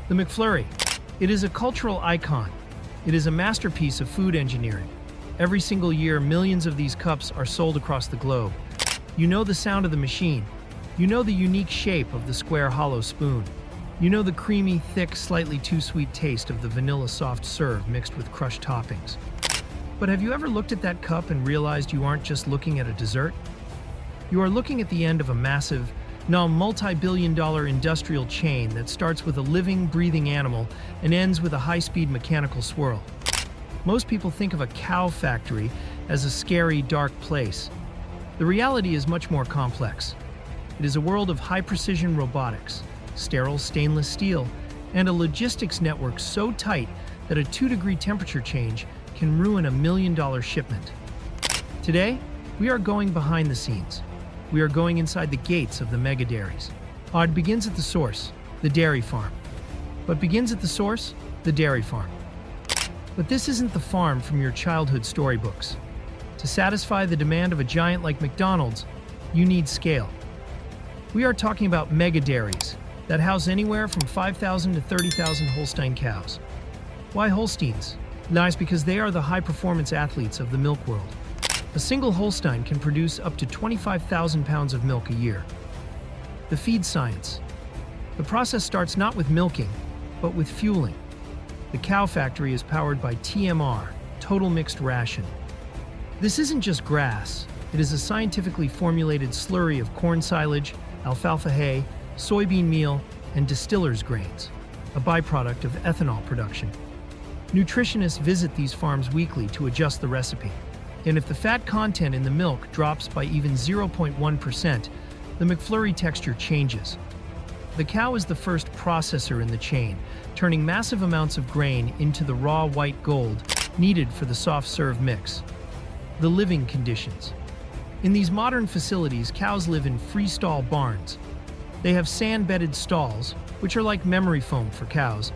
The McFlurry. It is a cultural icon. It is a masterpiece of food engineering. Every single year, millions of these cups are sold across the globe. You know the sound of the machine. You know the unique shape of the square hollow spoon. You know the creamy, thick, slightly too sweet taste of the vanilla soft serve mixed with crushed toppings. But have you ever looked at that cup and realized you aren't just looking at a dessert? You are looking at the end of a massive, now multi-billion-dollar industrial chain that starts with a living, breathing animal and ends with a high-speed mechanical swirl. Most people think of a cow factory as a scary, dark place. The reality is much more complex. It is a world of high-precision robotics, sterile stainless steel, and a logistics network so tight that a 2-degree temperature change can ruin a $1 million shipment. Today, we are going behind the scenes. We are going inside the gates of the mega dairies. It begins at the source, the dairy farm. What begins at the source? The dairy farm. But this isn't the farm from your childhood storybooks. To satisfy the demand of a giant like McDonald's, you need scale. We are talking about mega dairies that house anywhere from 5,000 to 30,000 Holstein cows. Why Holsteins? Nice, because they are the high-performance athletes of the milk world. A single Holstein can produce up to 25,000 pounds of milk a year. The feed science. The process starts not with milking, but with fueling. The cow factory is powered by TMR, total mixed ration. This isn't just grass. It is a scientifically formulated slurry of corn silage, alfalfa hay, soybean meal, and distiller's grains, a byproduct of ethanol production. Nutritionists visit these farms weekly to adjust the recipe. And if the fat content in the milk drops by even 0.1%, the McFlurry texture changes. The cow is the first processor in the chain, turning massive amounts of grain into the raw white gold needed for the soft serve mix. The living conditions. In these modern facilities, cows live in freestall barns. They have sand-bedded stalls, which are like memory foam for cows,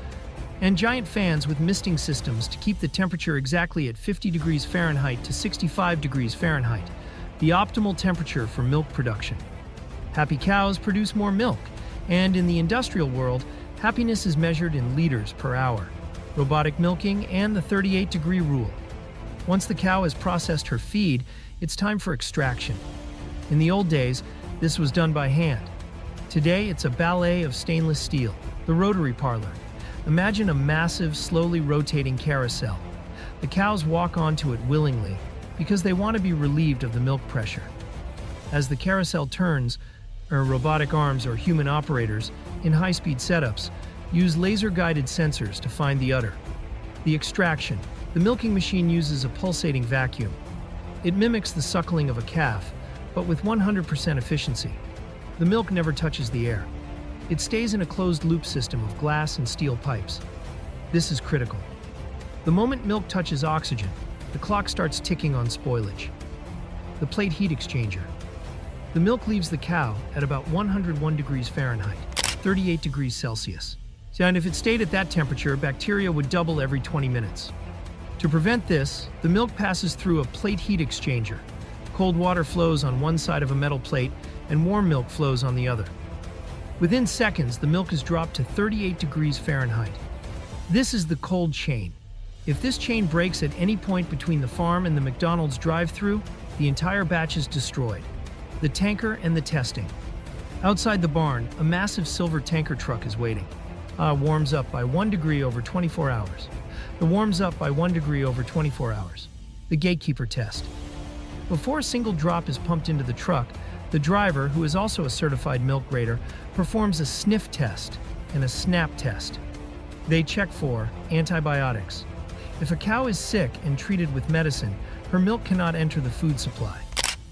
and giant fans with misting systems to keep the temperature exactly at 50 degrees Fahrenheit to 65 degrees Fahrenheit, the optimal temperature for milk production. Happy cows produce more milk, and in the industrial world, happiness is measured in liters per hour, robotic milking, and the 38-degree rule. Once the cow has processed her feed, it's time for extraction. In the old days, this was done by hand. Today, it's a ballet of stainless steel, the rotary parlor. Imagine a massive, slowly rotating carousel. The cows walk onto it willingly because they want to be relieved of the milk pressure. As the carousel turns, robotic arms or human operators in high-speed setups use laser-guided sensors to find the udder. The extraction. The milking machine uses a pulsating vacuum. It mimics the suckling of a calf, but with 100% efficiency. The milk never touches the air. It stays in a closed-loop system of glass and steel pipes. This is critical. The moment milk touches oxygen, the clock starts ticking on spoilage. The plate heat exchanger. The milk leaves the cow at about 101 degrees Fahrenheit, 38 degrees Celsius. And if it stayed at that temperature, bacteria would double every 20 minutes. To prevent this, the milk passes through a plate heat exchanger. Cold water flows on one side of a metal plate, and warm milk flows on the other. Within seconds, the milk is dropped to 38 degrees Fahrenheit. This is the cold chain. If this chain breaks at any point between the farm and the McDonald's drive-thru, the entire batch is destroyed. The tanker and the testing. Outside the barn, a massive silver tanker truck is waiting. Warms up by 1 degree over 24 hours. It warms up by 1 degree over 24 hours. The gatekeeper test. Before a single drop is pumped into the truck, the driver, who is also a certified milk grader, performs a sniff test and a snap test. They check for antibiotics. If a cow is sick and treated with medicine, her milk cannot enter the food supply.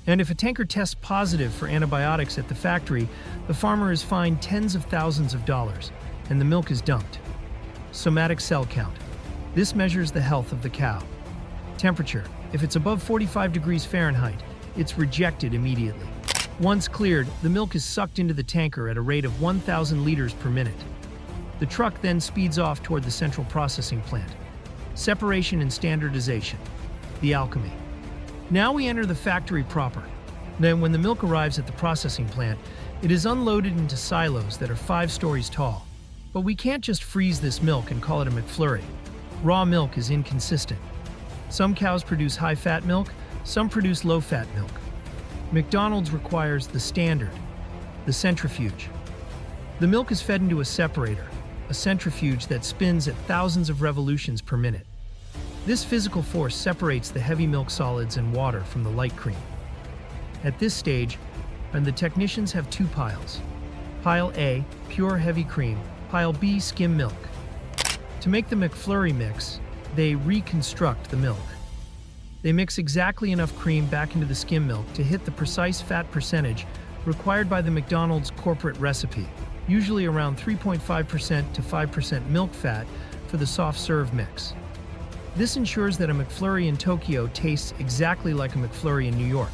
And if a tanker tests positive for antibiotics at the factory, the farmer is fined tens of thousands of dollars, and the milk is dumped. Somatic cell count. This measures the health of the cow. Temperature. If it's above 45 degrees Fahrenheit, it's rejected immediately. Once cleared, the milk is sucked into the tanker at a rate of 1,000 liters per minute. The truck then speeds off toward the central processing plant. Separation and standardization. The alchemy. Now we enter the factory proper. Then when the milk arrives at the processing plant, it is unloaded into silos that are 5 stories tall. But we can't just freeze this milk and call it a McFlurry. Raw milk is inconsistent. Some cows produce high-fat milk, some produce low-fat milk. McDonald's requires the standard, the centrifuge. The milk is fed into a separator, a centrifuge that spins at thousands of revolutions per minute. This physical force separates the heavy milk solids and water from the light cream. At this stage, the technicians have two piles. Pile A, pure heavy cream, pile B, skim milk. To make the McFlurry mix, they reconstruct the milk. They mix exactly enough cream back into the skim milk to hit the precise fat percentage required by the McDonald's corporate recipe, usually around 3.5% to 5% milk fat for the soft serve mix. This ensures that a McFlurry in Tokyo tastes exactly like a McFlurry in New York.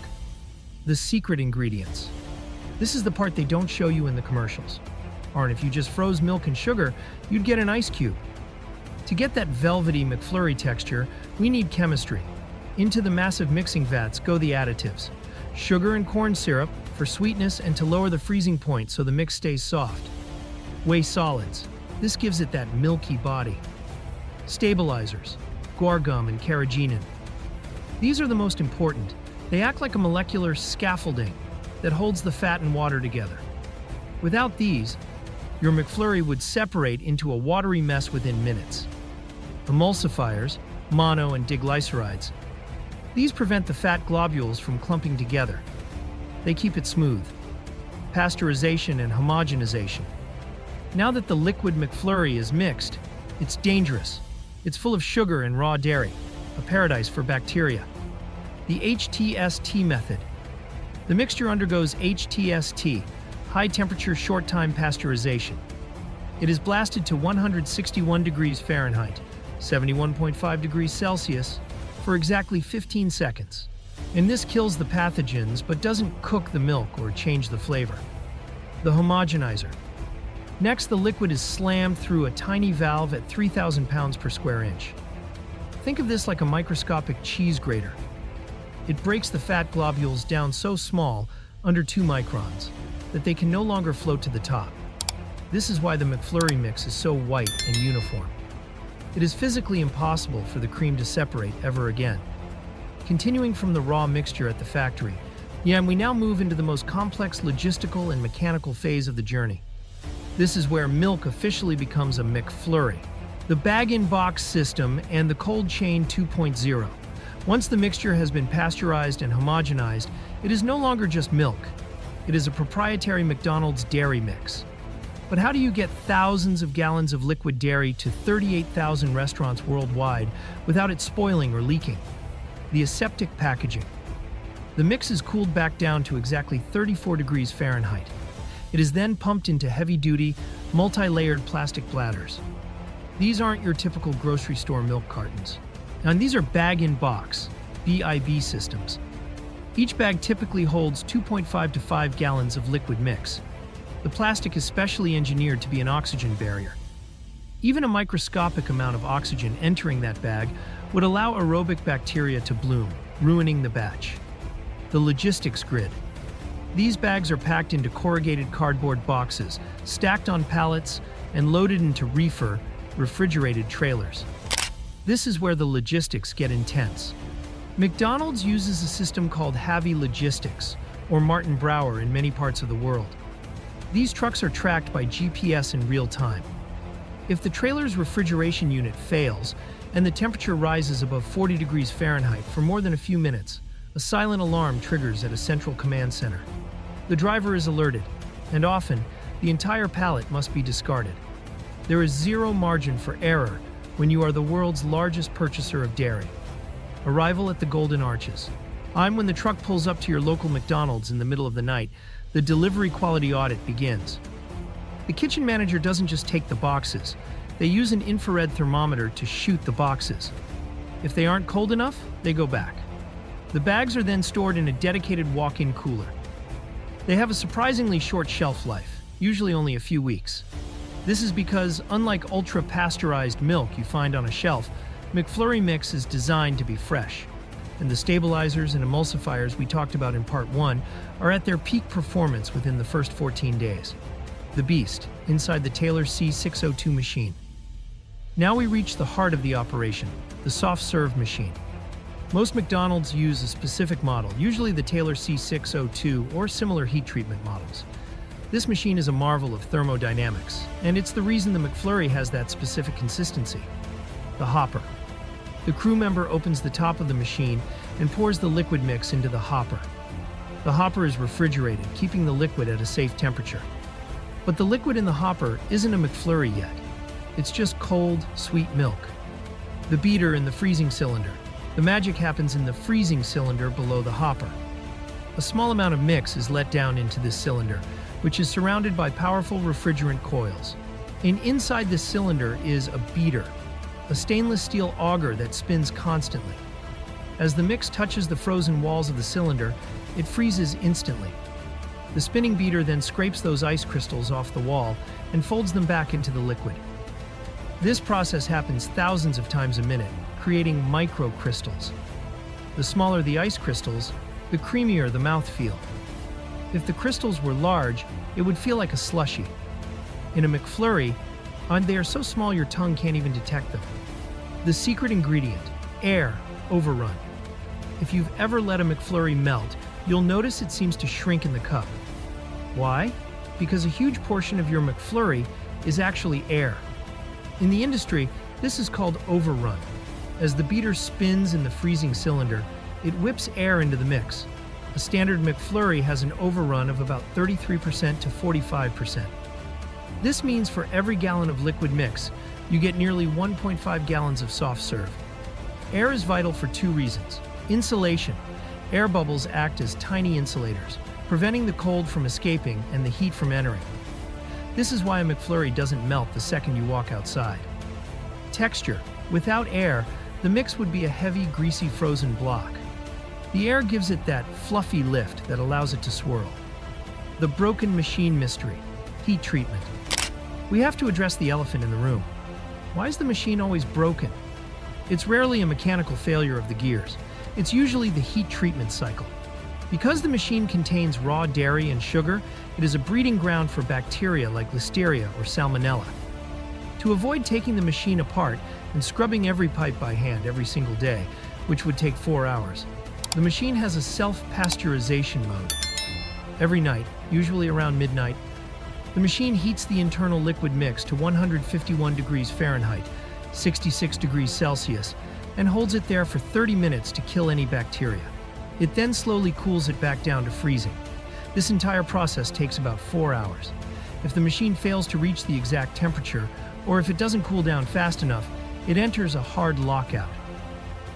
The secret ingredients. This is the part they don't show you in the commercials. Or if you just froze milk and sugar, you'd get an ice cube. To get that velvety McFlurry texture, we need chemistry. Into the massive mixing vats go the additives. Sugar and corn syrup for sweetness and to lower the freezing point so the mix stays soft. Whey solids. This gives it that milky body. Stabilizers. Guar gum and carrageenan. These are the most important. They act like a molecular scaffolding that holds the fat and water together. Without these, your McFlurry would separate into a watery mess within minutes. Emulsifiers, mono and diglycerides. These prevent the fat globules from clumping together. They keep it smooth. Pasteurization and homogenization. Now that the liquid McFlurry is mixed, it's dangerous. It's full of sugar and raw dairy, a paradise for bacteria. The HTST method. The mixture undergoes HTST, high-temperature short-time pasteurization. It is blasted to 161 degrees Fahrenheit, 71.5 degrees Celsius, for exactly 15 seconds. And this kills the pathogens but doesn't cook the milk or change the flavor. The homogenizer. Next, the liquid is slammed through a tiny valve at 3,000 pounds per square inch. Think of this like a microscopic cheese grater. It breaks the fat globules down so small, under 2 microns, that they can no longer float to the top. This is why the McFlurry mix is so white and uniform. It is physically impossible for the cream to separate ever again. Continuing from the raw mixture at the factory, and we now move into the most complex logistical and mechanical phase of the journey. This is where milk officially becomes a McFlurry. The bag-in-box system and the cold chain 2.0. Once the mixture has been pasteurized and homogenized, it is no longer just milk. It is a proprietary McDonald's dairy mix. But how do you get thousands of gallons of liquid dairy to 38,000 restaurants worldwide without it spoiling or leaking? The aseptic packaging. The mix is cooled back down to exactly 34 degrees Fahrenheit. It is then pumped into heavy-duty, multi-layered plastic bladders. These aren't your typical grocery store milk cartons. And these are bag-in-box, BIB systems. Each bag typically holds 2.5 to 5 gallons of liquid mix. The plastic is specially engineered to be an oxygen barrier. Even a microscopic amount of oxygen entering that bag would allow aerobic bacteria to bloom, ruining the batch. The logistics grid. These bags are packed into corrugated cardboard boxes, stacked on pallets, and loaded into reefer, refrigerated trailers. This is where the logistics get intense. McDonald's uses a system called Havy Logistics, or Martin Brower in many parts of the world. These trucks are tracked by GPS in real time. If the trailer's refrigeration unit fails and the temperature rises above 40 degrees Fahrenheit for more than a few minutes, a silent alarm triggers at a central command center. The driver is alerted, and often, the entire pallet must be discarded. There is zero margin for error when you are the world's largest purchaser of dairy. Arrival at the Golden Arches. When the truck pulls up to your local McDonald's in the middle of the night, the delivery quality audit begins. The kitchen manager doesn't just take the boxes. They use an infrared thermometer to shoot the boxes. If they aren't cold enough, they go back. The bags are then stored in a dedicated walk-in cooler. They have a surprisingly short shelf life, usually only a few weeks. This is because, unlike ultra-pasteurized milk you find on a shelf, McFlurry mix is designed to be fresh. And the stabilizers and emulsifiers we talked about in Part 1 are at their peak performance within the first 14 days. the beast, inside the Taylor C602 machine. Now we reach the heart of the operation, the soft serve machine. Most McDonald's use a specific model, usually the Taylor C602 or similar heat treatment models. This machine is a marvel of thermodynamics, and it's the reason the McFlurry has that specific consistency. The hopper. The crew member opens the top of the machine and pours the liquid mix into the hopper. The hopper is refrigerated, keeping the liquid at a safe temperature. But the liquid in the hopper isn't a McFlurry yet. It's just cold, sweet milk. The beater in the freezing cylinder. The magic happens in the freezing cylinder below the hopper. A small amount of mix is let down into this cylinder, which is surrounded by powerful refrigerant coils. And inside this cylinder is a beater, a stainless steel auger that spins constantly. As the mix touches the frozen walls of the cylinder, it freezes instantly. The spinning beater then scrapes those ice crystals off the wall and folds them back into the liquid. This process happens thousands of times a minute, creating microcrystals. The smaller the ice crystals, the creamier the mouthfeel. If the crystals were large, it would feel like a slushie. In a McFlurry, they are so small your tongue can't even detect them. The secret ingredient, air overrun. If you've ever let a McFlurry melt, you'll notice it seems to shrink in the cup. Why? Because a huge portion of your McFlurry is actually air. In the industry, this is called overrun. As the beater spins in the freezing cylinder, it whips air into the mix. A standard McFlurry has an overrun of about 33% to 45%. This means for every gallon of liquid mix, you get nearly 1.5 gallons of soft serve. Air is vital for two reasons. Insulation. Air bubbles act as tiny insulators, preventing the cold from escaping and the heat from entering. This is why a McFlurry doesn't melt the second you walk outside. Texture. Without air, the mix would be a heavy, greasy, frozen block. The air gives it that fluffy lift that allows it to swirl. The broken machine mystery. Heat treatment. We have to address the elephant in the room. Why is the machine always broken? It's rarely a mechanical failure of the gears. It's usually the heat treatment cycle. Because the machine contains raw dairy and sugar, it is a breeding ground for bacteria like Listeria or Salmonella. To avoid taking the machine apart and scrubbing every pipe by hand every single day, which would take 4 hours, the machine has a self-pasteurization mode. Every night, usually around midnight, the machine heats the internal liquid mix to 151 degrees Fahrenheit, 66 degrees Celsius, and holds it there for 30 minutes to kill any bacteria. It then slowly cools it back down to freezing. This entire process takes about 4 hours. If the machine fails to reach the exact temperature, or if it doesn't cool down fast enough, it enters a hard lockout.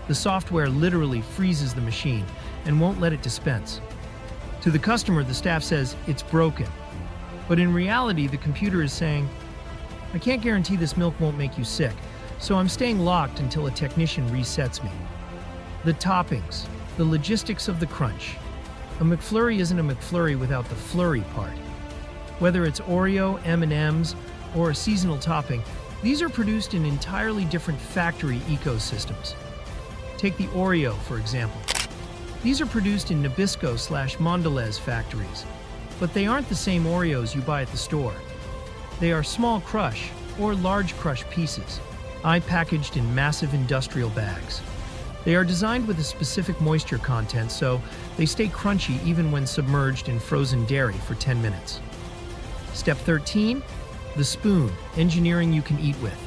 The software literally freezes the machine and won't let it dispense. To the customer, the staff says it's broken. But in reality, the computer is saying, I can't guarantee this milk won't make you sick, so I'm staying locked until a technician resets me. The toppings, the logistics of the crunch. A McFlurry isn't a McFlurry without the flurry part. Whether it's Oreo, M&Ms, or a seasonal topping, these are produced in entirely different factory ecosystems. Take the Oreo, for example. These are produced in Nabisco/Mondelez factories, but they aren't the same Oreos you buy at the store. They are small crush or large crush pieces, packaged in massive industrial bags. They are designed with a specific moisture content, so they stay crunchy even when submerged in frozen dairy for 10 minutes. Step 13, the spoon, engineering you can eat with.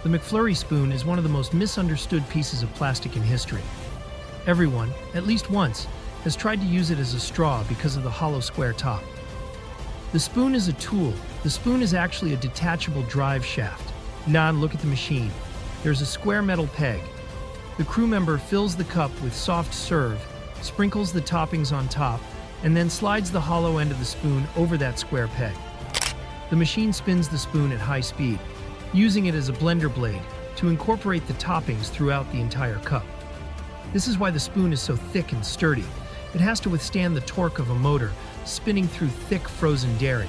The McFlurry spoon is one of the most misunderstood pieces of plastic in history. Everyone, at least once, has tried to use it as a straw because of the hollow square top. The spoon is a tool. The spoon is actually a detachable drive shaft. Now look at the machine. There's a square metal peg. The crew member fills the cup with soft serve, sprinkles the toppings on top, and then slides the hollow end of the spoon over that square peg. The machine spins the spoon at high speed, using it as a blender blade to incorporate the toppings throughout the entire cup. This is why the spoon is so thick and sturdy. It has to withstand the torque of a motor spinning through thick frozen dairy.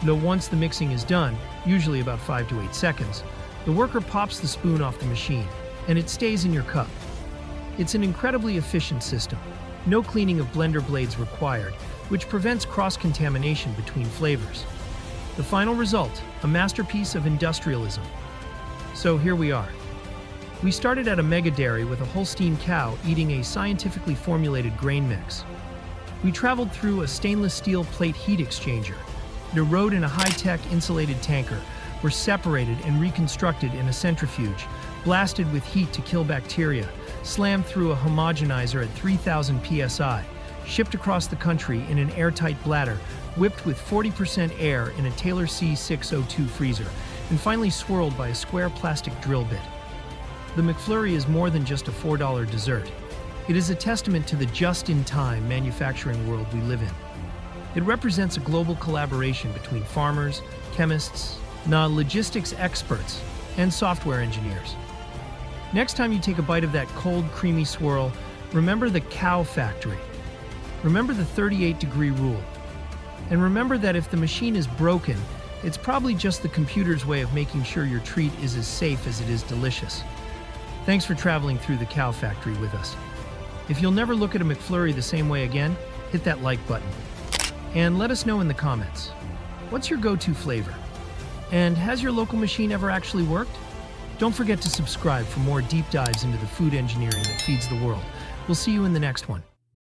Though once the mixing is done, usually about 5 to 8 seconds, the worker pops the spoon off the machine, and it stays in your cup. It's an incredibly efficient system. No cleaning of blender blades required, which prevents cross-contamination between flavors. The final result, a masterpiece of industrialism. So here we are. We started at a mega dairy with a Holstein cow eating a scientifically formulated grain mix. We traveled through a stainless steel plate heat exchanger. It rode in a high-tech insulated tanker, were separated and reconstructed in a centrifuge, blasted with heat to kill bacteria, slammed through a homogenizer at 3000 psi, shipped across the country in an airtight bladder, whipped with 40% air in a Taylor C602 freezer, and finally swirled by a square plastic drill bit. The McFlurry is more than just a $4 dessert. It is a testament to the just-in-time manufacturing world we live in. It represents a global collaboration between farmers, chemists, logistics experts, and software engineers. Next time you take a bite of that cold, creamy swirl, remember the cow factory. Remember the 38-degree rule. And remember that if the machine is broken, it's probably just the computer's way of making sure your treat is as safe as it is delicious. Thanks for traveling through the cow factory with us. If you'll never look at a McFlurry the same way again, hit that like button. And let us know in the comments, what's your go-to flavor? And has your local machine ever actually worked? Don't forget to subscribe for more deep dives into the food engineering that feeds the world. We'll see you in the next one.